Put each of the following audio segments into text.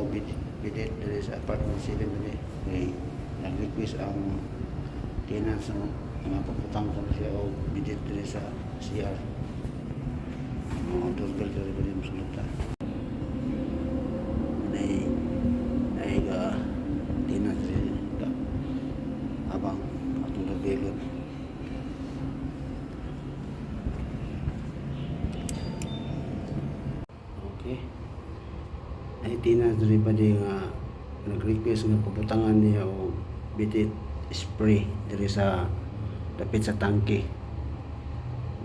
og bidit diri sa apartment 7 diri. Kay nag-request ang tenants ng mga pagputang ko siya og bidit diri sa CR. Doorbell diri ba mo sulta. Ay tenants diri abang atong doorbell. Okay. Ay tinas diri pa di nga nag-request nga pabutangan niya o bidit spray diri sa dapit sa tangke.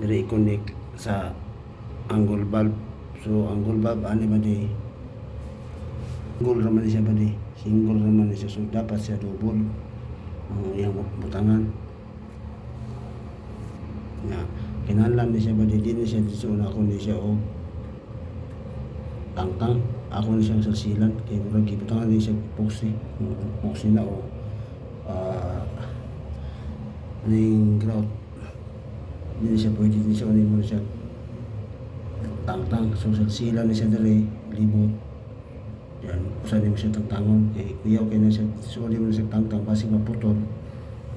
Diri i-connect sa angle valve. So angle valve ani ba di single raman siya ba di? Single raman siya, so dapat siya double ang iyang butangan. Na kinahanglan ni siya ba di din siya dito na ako ni siya og tangtang ako na siyang salsilan kay murag gibutangan ni siya epoxy na o ning grout hindi siya pwede din siya unin mo siya tangtang, so salsilan ni siya dere libot yan usan mo siya tangtangon kay kuyaw kay na siya so mo siya tangtang basig maputol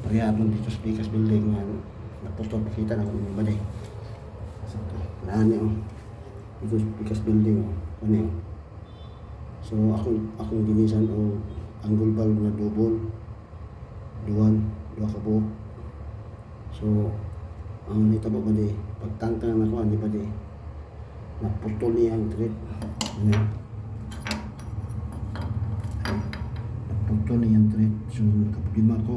pareha man dito sa Picas building nga naputol pakita na kung ba di nani ito sa Picas building ano yun. So akong ginisan o angle valve na double duwa ka buok. So ang nitabo ba di pagtangtang na ko ani ba di naputol niya ang thread ano naputol niya ang thread, so nakaproblema ko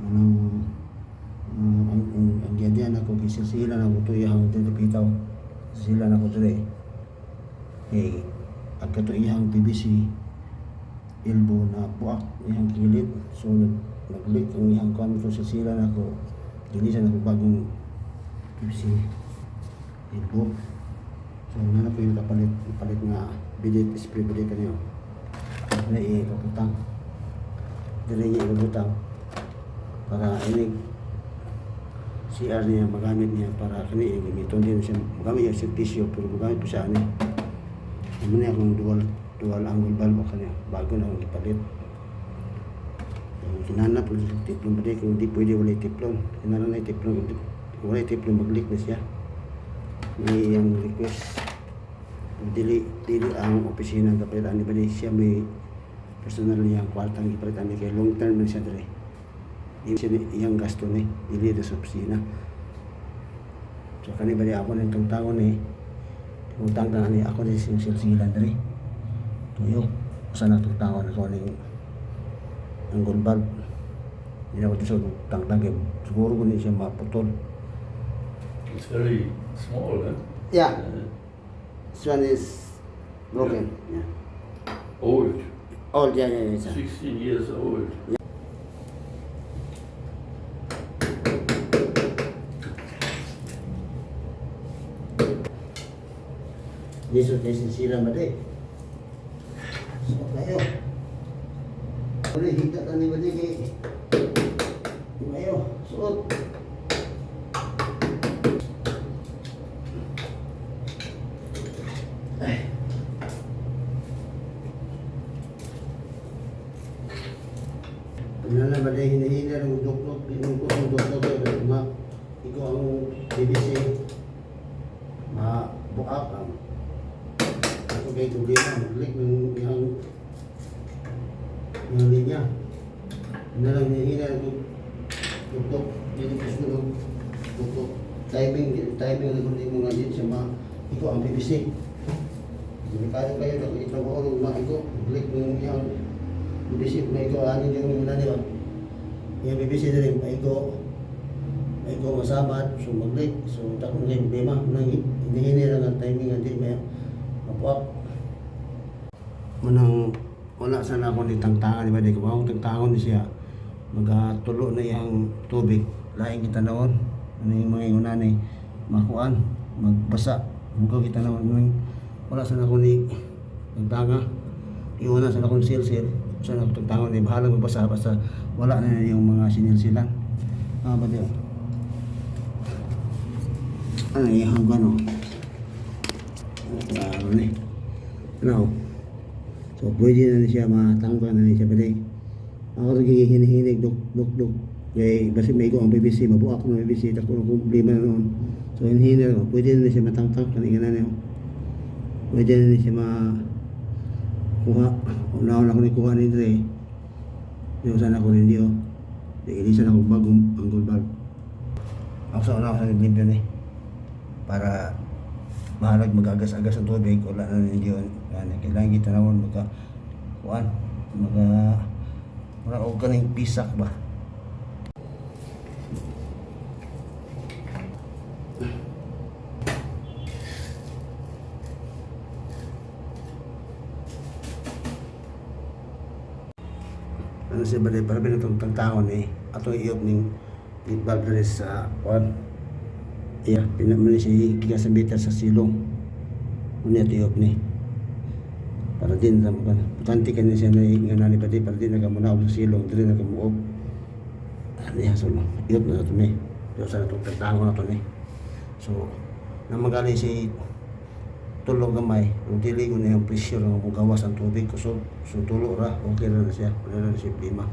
ang gadian ako kisisilan ako to yung tinipitaw sila na ko dre agkato iyang PVC elbow na buak iyang kilid, so nag-leak ang iyang kanto sa sila na ko dinisan ako bagong PVC elbow, so na po yung kapalit nga bidit spray bidit kanyo na ipaputang dili niya ipaputang para inig CR niya magamit niya para kani gamiton din siya magamit yung tissue pero magamit po siya ani mo na akong dual angle valve kanya bago na akong ipalit. Kinana po sa tiplon ba di kung hindi pwede wala tiplon kinana na tiplon kung wala tiplon mag-leak na siya may yung request dili ang opisina ang kapalitan ni ba di siya may personal niyang kwartang ipalitan ni kay long term na siya dali iyang gasto ni dili sa opisina. So kani ba di ako na itong taon ni utang na ni ako din silsilan diri tuyo usa na itong taon ako ning angle valve hindi ako dito sa utang siguro ko ni siya maputol. It's very small, huh? Yeah. This one is broken. Yeah. Old. Old, yeah. 16 years old. Lisod na sinsira ba di? So kayo. Uli, higta na ni ba di kay kayo. Suot. Ay. Pagnala ba di hinihila ng duklok, pinungkot ng duklok ikaw ang BBC buak ang kay problema mag-leak ng yung linya na lang hihina ng tutok dito gusto ng tutok timing na kundi mo nga din siya ikaw ang PVC hindi kayo na itrabaho ng mga ikaw mag-leak ng yung PVC na ikaw anin yung muna nila yung PVC na rin ikaw masabat so mag-leak so takot na yung problema hindi hinira ng timing nga din may mapuap manang wala sana ako ni tangtangan di ba di ko akong tangtangan ni siya magatulo na yung tubig laing kita naon ano yung mga inguna ni makuan magbasa mukaw kita naon wala sana ako ni tangtanga iuna sana akong silsil sana ako tangtangan ni bahala magbasa basta wala na yung mga sinilsilan ba di ano yung gano ano ni ano So pwede na siya matangka na siya pwede. Ako lagi hinihinig duk. Kaya basi may ko ang BBC, mabuak ng BBC, tako ng problema na noon. So hinihinig ako, pwede na siya matangtang, kanina na niyo. Pwede na siya makuha. Unaon ako ni kuha ni Dre. Yung sana ko rin diyo. Ilisan ako bagong angle bag. Ako sa una ako sa naglimpyo ni. Para mahalag mag-agas-agas ng tubig, wala na rin diyo. Kailangan kita naman kuhaan. Wala ko kaning pisak ba. Ano siya ba para binatong tagtaon eh ato iyop ning itbag diri sa kuan iya pinaman siya gigasambitan sa silong unya iyop ni para din sa kan putanti kan siya na nganani pati para din nagamunaw sa silong diri nagamuog niya so iyop na to ni yo sa itong tagtaon na to ni so nang magali si tulog gamay ang dili ko na yung pressure ng gawas ang tubig so tulo ra okay na siya wala na siya problema.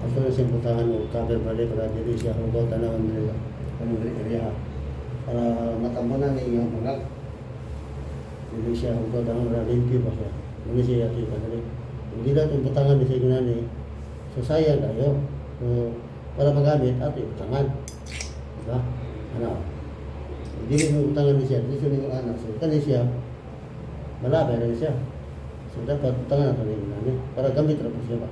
Ako na siyang putahan mo, cover bali para dili siya hugaw tanawin nila. Kanong area. Para matambunan ni iyong mga. Dili siya hugaw tanawin para limpyo pa siya. Muna siya yati pa dali. Hindi na itong putangan ni siya ginani. So sayang kayo. So para magamit, ato yung putangan. Diba? Ano? Hindi yung putangan ni siya. Hindi siya yung anak. So kani siya, malabay na siya. So dapat putangan natin yung ginani. Para gamit na po siya ba?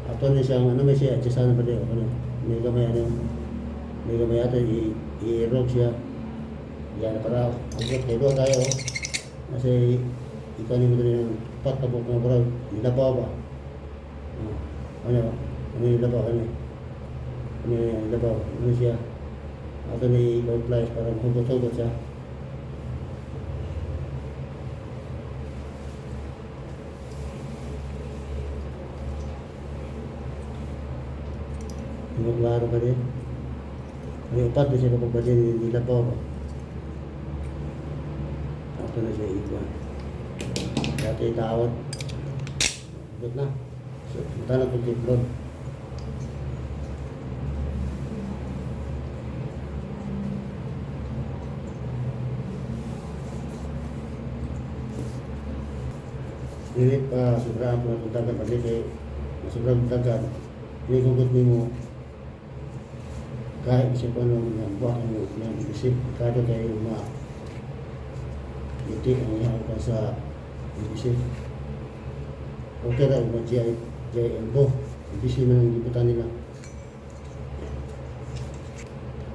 Ato ni siyang ano may siya adjustan pa din ano may gamay ata i-rock siya yan para agad kayo tayo kasi ikaw ni mo din patabok ng brag nilabaw ba ano nilabaw nilabaw ano siya ato ni i-flash para mahugot-hugot siya. Klaro ba din? May upat na siya kapag ba din nila pa ba? Ako na siya ikwan. Dati itawad. Good na. So, punta na kung tiplon. Nilip pa, sobrang po na tuntagan. Pag kay sobrang tuntagan, nikugot mo kahit isip ko nung buwak ng isip kada kayo hindi ang ihaw ka sa isip okay na yung elbow ibisi na ng giputan nila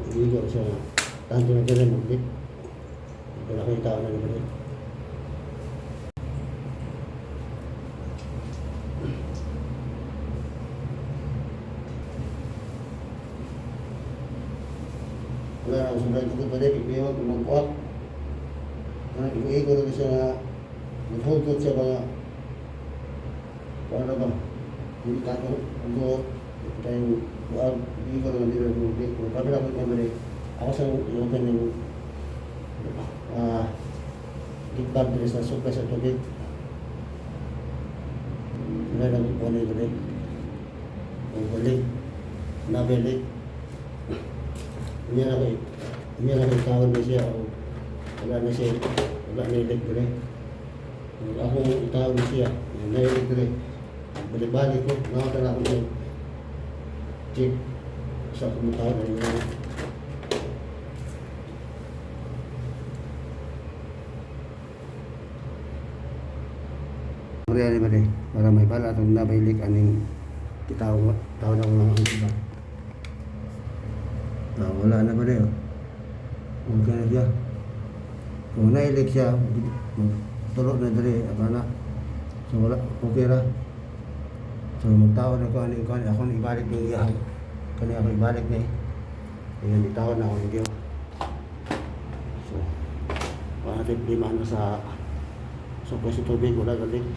hindi ko siya tanto na gano'n maglit wala kayo tao na naman wala na sudah juga pada ipiwan kumangkuat na ibu-igo na siya na naghugot siya mga paano ba hindi tato ang tayong buwan ipigo na nila ng tubig kung kabila ko naman ako sa ilugan ng gigbag din sa supla sa tubig wala lang ito na ito ang balik nabalik Hindi na ko tawag na siya o wala na ilik dire. Ako itawag na siya, nailik dire. Balik-balik ko, nakakala ko siya. Check, sa kumatawag na niya. Mariali ba rin, para may bala itong nabailik aning tawag na ko lang ang iba. Wala na ba rin okay na siya kung nailik siya tulog na dali so wala okay ra So magtawad ako ano ako ibalik ng iyang kani ako ibalik ni. Ayan itawad na ako ng Diyo. So natin lima na sa pwesto tubig wala galing.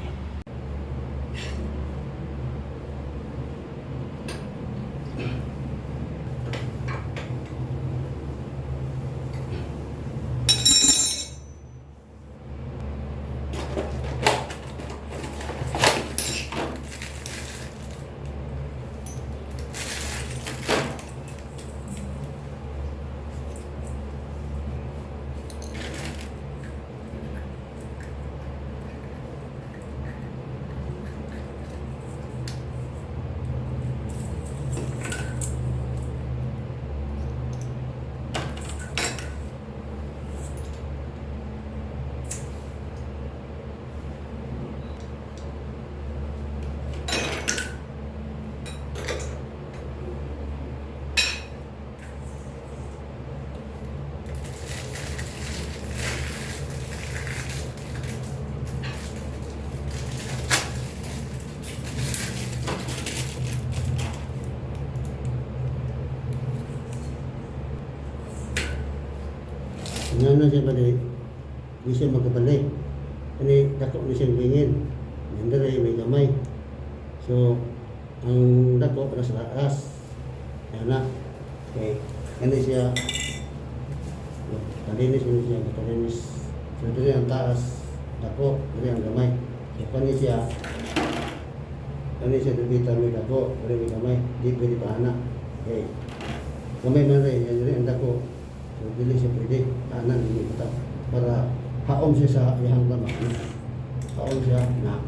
Nga na siya balik, hindi siya magkabalik. Kani dako na siyang bingin. Nandere may gamay. So, ang dako nasa taas. Yan na. Okay. Kani siya, kalinis mo siya, kalinis. So, ito ang taas, dako, ito ang gamay. So, kani siya dubita may dako, may gamay. Di pwede pa anak. Okay. Gamay man rin, yan ang dako. So, dili siya pwede, tanan, hindi kita. Para haom siya sa ihang lamang. Haom siya na.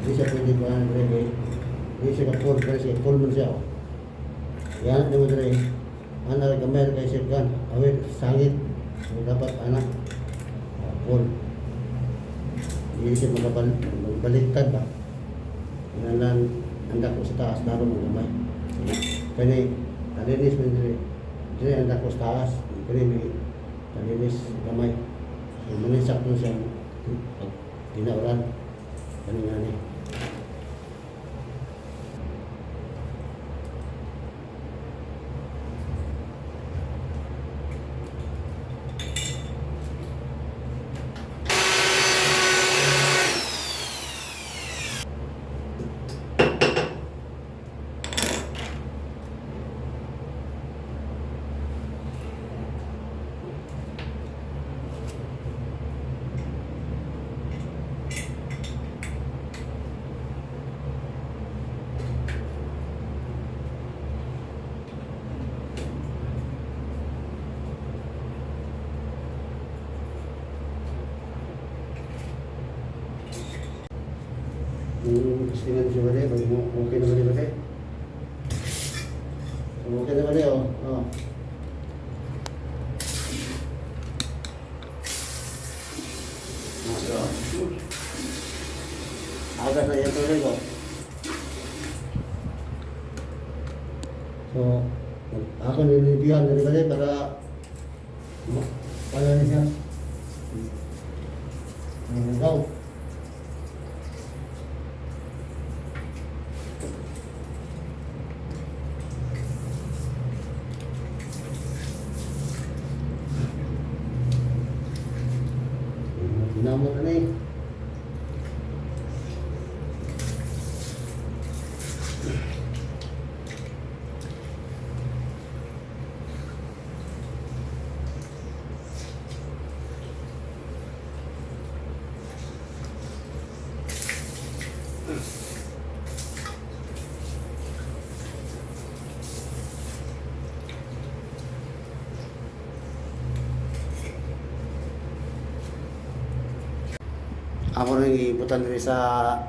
Hindi siya pwede pa, hindi siya ka-pull, pero siya, pull man siya. Yan, hindi mo dali. Anak, gamay, kayo siya kan, awit, sangit. So, dapat anak, pull. Hindi siya magbaliktad ba. Inalan, andak ko sa taas, laro mo gamay. Kaya, talinis mo dali. Jadi anda ko sa taas, kaya may talinis gamay. So, manisak mo siya tinauran. Kanina ni. Tingnan siya bali, okay na bali bali. Okay na bali oh. Oh. Agak na yan tuloy ko. So, ako nililipihan na bali para na siya. Go. Ginamot na eh. Ako rin ibutan rin sa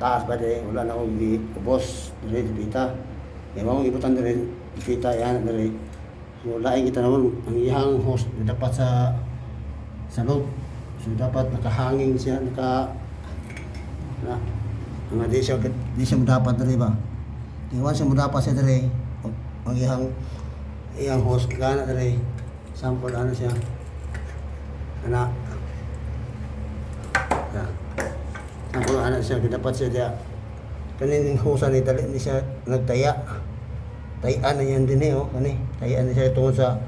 taas ba de, wala na akong ubos, rin dipita. Kaya mo ibutan rin dipita yan rin. So laing kita naman ang iyang host dapat sa loob. So dapat nakahanging siya, mga di siya dapat rin ba. Iwan siya dapat siya rin. Ang iyang host gana rin. Sample ano siya. Anak. Ang anak siya dapat siya dia kanin husan ni dali ni siya nagtaya. Tayaan na yan din oh kani. Tayaan na siya tungod sa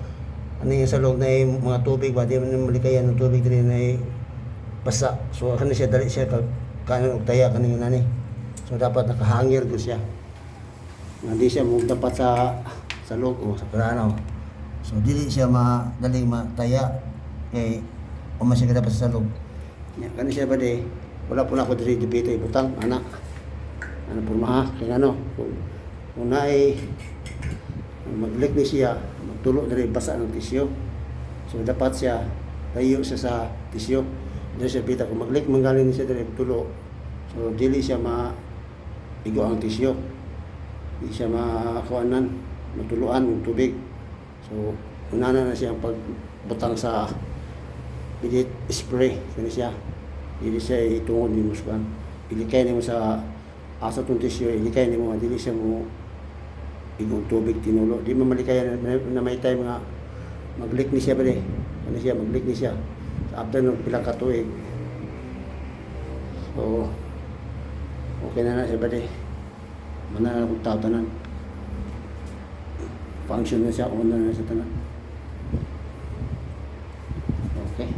ano yung sa loob na yung mga tubig ba di man malikayan ng tubig diri na basa. So kani siya dali siya kanon og taya kani nani. So dapat nakahangir ko siya. Hindi siya mo dapat sa loob o sa plano. So dili siya madaling mataya kay umas siya dapat sa loob. Ya, kani siya ba di wala po na ako diri dibita ibutang anak. Ano po maha kay ano kung naay mag-leak ni siya magtulo diri basa ng tisyo. So dapat siya tayo siya sa tisyo. Dili siya bita kung mag-leak manggaling siya diri tulo. So dili siya igo ang tisyo. Di siya makuanan, matuluan ng tubig. So unana na siya ang pagbutang sa pilit spray kani siya. Dili siya itungod ni muskan. Ilikay nimo sa asa tong tisyo, ilikay nimo dili siya mo igong tubig tinulo. Di mamalikayan na may time nga mag-leak ni siya ba di. Ano siya mag-leak ni siya. After ng pila ka tuig. So okay na siya ba di. Mana na kung tao tanan. Function na siya, on na siya tanan. Okay.